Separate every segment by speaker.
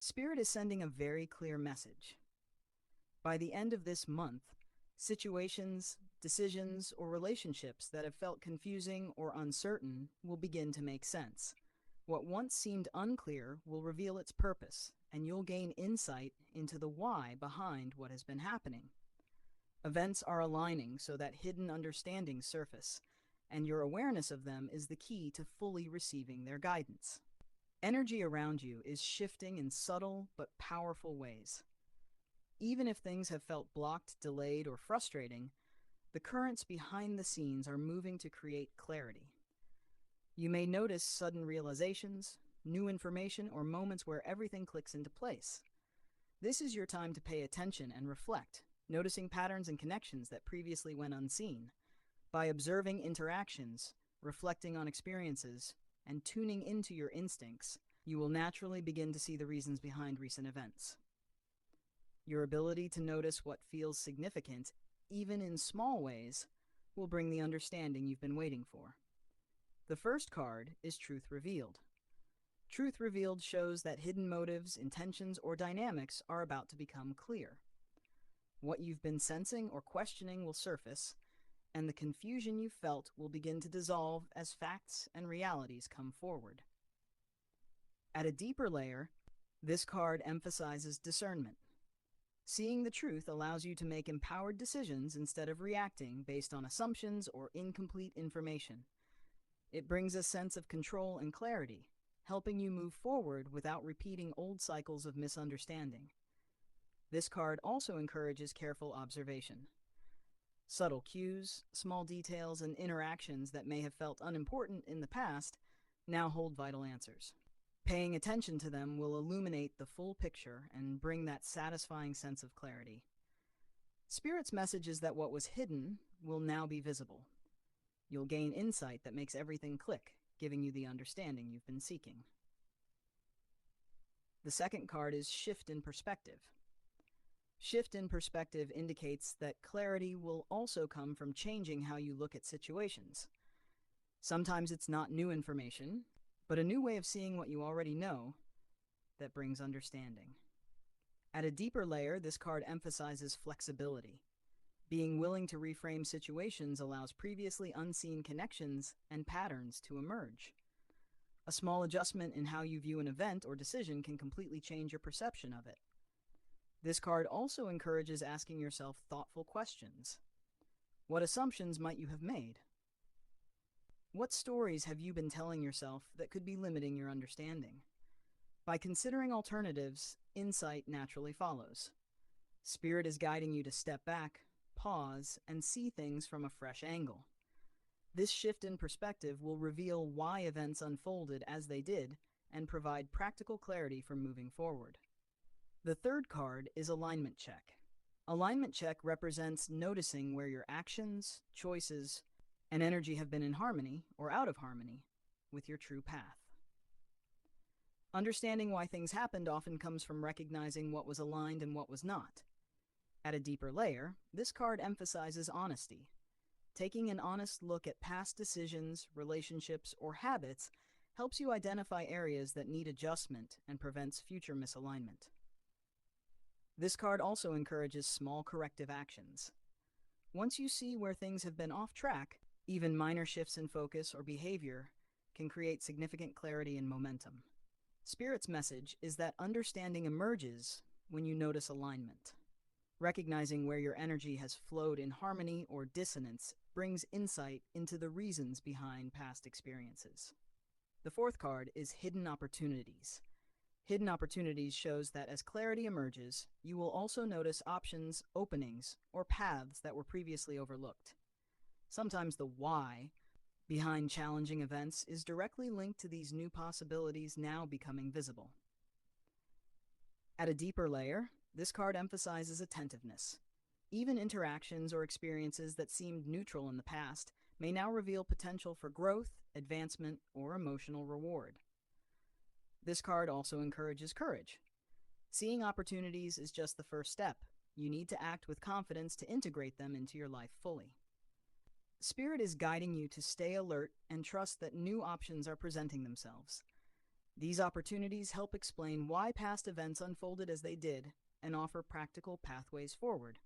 Speaker 1: Spirit is sending a very clear message. By the end of this month, situations, decisions, or relationships that have felt confusing or uncertain will begin to make sense. What once seemed unclear will reveal its purpose, and you'll gain insight into the why behind what has been happening. Events are aligning so that hidden understandings surface, and your awareness of them is the key to fully receiving their guidance. Energy around you is shifting in subtle but powerful ways. Even if things have felt blocked, delayed, or frustrating, the currents behind the scenes are moving to create clarity. You may notice sudden realizations, new information, or moments where everything clicks into place. This is your time to pay attention and reflect, noticing patterns and connections that previously went unseen. By observing interactions, reflecting on experiences, and tuning into your instincts, you will naturally begin to see the reasons behind recent events. Your ability to notice what feels significant, even in small ways, will bring the understanding you've been waiting for. The first card is Truth Revealed. Truth Revealed shows that hidden motives, intentions, or dynamics are about to become clear. What you've been sensing or questioning will surface, and the confusion you felt will begin to dissolve as facts and realities come forward. At a deeper layer, this card emphasizes discernment. Seeing the truth allows you to make empowered decisions instead of reacting based on assumptions or incomplete information. It brings a sense of control and clarity, helping you move forward without repeating old cycles of misunderstanding. This card also encourages careful observation. Subtle cues, small details, and interactions that may have felt unimportant in the past now hold vital answers. Paying attention to them will illuminate the full picture and bring that satisfying sense of clarity. Spirit's message is that what was hidden will now be visible. You'll gain insight that makes everything click, giving you the understanding you've been seeking. The second card is Shift in Perspective. Shift in perspective indicates that clarity will also come from changing how you look at situations. Sometimes it's not new information, but a new way of seeing what you already know that brings understanding. At a deeper layer, this card emphasizes flexibility. Being willing to reframe situations allows previously unseen connections and patterns to emerge. A small adjustment in how you view an event or decision can completely change your perception of it. This card also encourages asking yourself thoughtful questions. What assumptions might you have made? What stories have you been telling yourself that could be limiting your understanding? By considering alternatives, insight naturally follows. Spirit is guiding you to step back, pause, and see things from a fresh angle. This shift in perspective will reveal why events unfolded as they did and provide practical clarity for moving forward. The third card is Alignment Check. Alignment Check represents noticing where your actions, choices, and energy have been in harmony or out of harmony with your true path. Understanding why things happened often comes from recognizing what was aligned and what was not. At a deeper layer, this card emphasizes honesty. Taking an honest look at past decisions, relationships, or habits helps you identify areas that need adjustment and prevents future misalignment. This card also encourages small corrective actions. Once you see where things have been off track, even minor shifts in focus or behavior can create significant clarity and momentum. Spirit's message is that understanding emerges when you notice alignment. Recognizing where your energy has flowed in harmony or dissonance brings insight into the reasons behind past experiences. The fourth card is Hidden Opportunities. Hidden Opportunities shows that as clarity emerges, you will also notice options, openings, or paths that were previously overlooked. Sometimes the why behind challenging events is directly linked to these new possibilities now becoming visible. At a deeper layer, this card emphasizes attentiveness. Even interactions or experiences that seemed neutral in the past may now reveal potential for growth, advancement, or emotional reward. This card also encourages courage. Seeing opportunities is just the first step. You need to act with confidence to integrate them into your life fully. Spirit is guiding you to stay alert and trust that new options are presenting themselves. These opportunities help explain why past events unfolded as they did and offer practical pathways forward.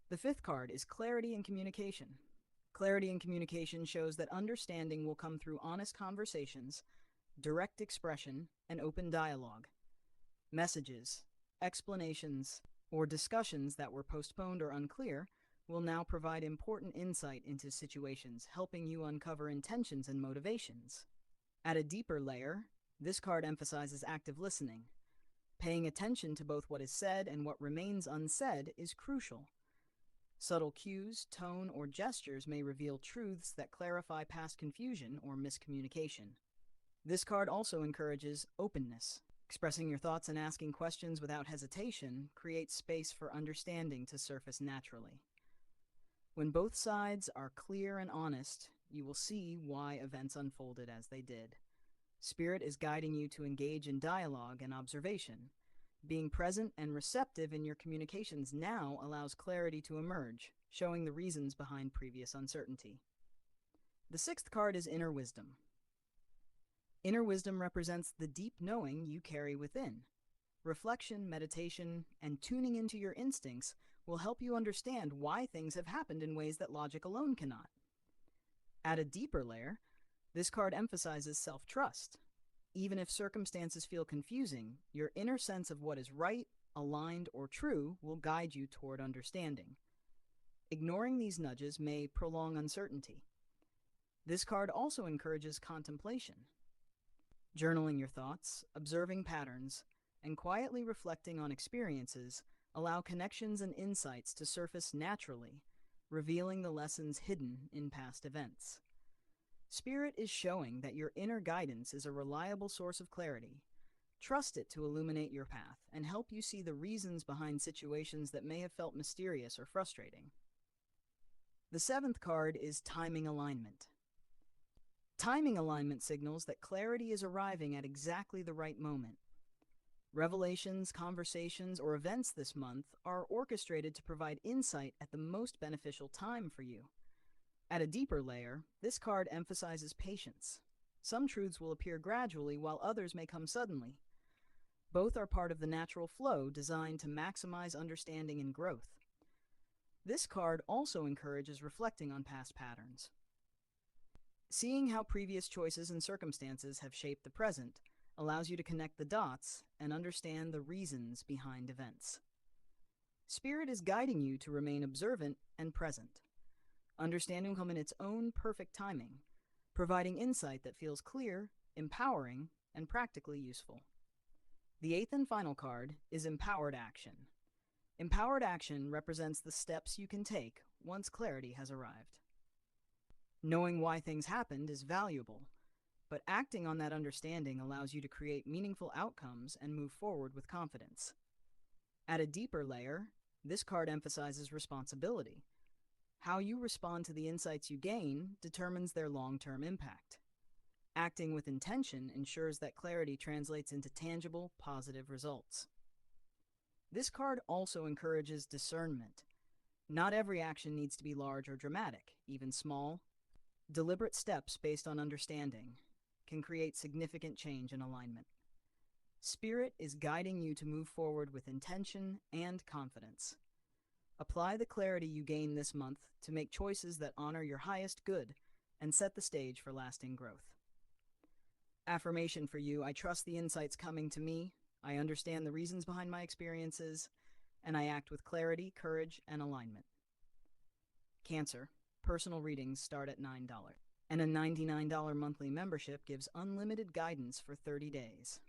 Speaker 1: The fifth card is clarity and communication. Clarity and communication shows that understanding will come through honest conversations, direct expression, and open dialogue. Messages, explanations, or discussions that were postponed or unclear will now provide important insight into situations, helping you uncover intentions and motivations. At a deeper layer, this card emphasizes active listening. Paying attention to both what is said and what remains unsaid is crucial. Subtle cues, tone, or gestures may reveal truths that clarify past confusion or miscommunication. This card also encourages openness. Expressing your thoughts and asking questions without hesitation creates space for understanding to surface naturally. When both sides are clear and honest, you will see why events unfolded as they did. Spirit is guiding you to engage in dialogue and observation. Being present and receptive in your communications now allows clarity to emerge, showing the reasons behind previous uncertainty. The sixth card is Inner Wisdom. Inner wisdom represents the deep knowing you carry within. Reflection, meditation, and tuning into your instincts will help you understand why things have happened in ways that logic alone cannot. At a deeper layer, this card emphasizes self-trust. Even if circumstances feel confusing, your inner sense of what is right, aligned, or true will guide you toward understanding. Ignoring these nudges may prolong uncertainty. This card also encourages contemplation. Journaling your thoughts, observing patterns, and quietly reflecting on experiences allow connections and insights to surface naturally, revealing the lessons hidden in past events. Spirit is showing that your inner guidance is a reliable source of clarity. Trust it to illuminate your path and help you see the reasons behind situations that may have felt mysterious or frustrating. The seventh card is Timing Alignment. Timing alignment signals that clarity is arriving at exactly the right moment. Revelations, conversations, or events this month are orchestrated to provide insight at the most beneficial time for you. At a deeper layer, this card emphasizes patience. Some truths will appear gradually while others may come suddenly. Both are part of the natural flow designed to maximize understanding and growth. This card also encourages reflecting on past patterns. Seeing how previous choices and circumstances have shaped the present allows you to connect the dots and understand the reasons behind events. Spirit is guiding you to remain observant and present. Understanding will come in its own perfect timing, providing insight that feels clear, empowering, and practically useful. The eighth and final card is Empowered Action. Empowered action represents the steps you can take once clarity has arrived. Knowing why things happened is valuable, but acting on that understanding allows you to create meaningful outcomes and move forward with confidence. At a deeper layer, this card emphasizes responsibility. How you respond to the insights you gain determines their long-term impact. Acting with intention ensures that clarity translates into tangible, positive results. This card also encourages discernment. Not every action needs to be large or dramatic. Even small, deliberate steps based on understanding can create significant change and alignment. Spirit is guiding you to move forward with intention and confidence. Apply the clarity you gain this month to make choices that honor your highest good and set the stage for lasting growth. Affirmation for you: I trust the insights coming to me, I understand the reasons behind my experiences, and I act with clarity, courage, and alignment. Cancer. Personal readings start at $9, and a $99 monthly membership gives unlimited guidance for 30 days.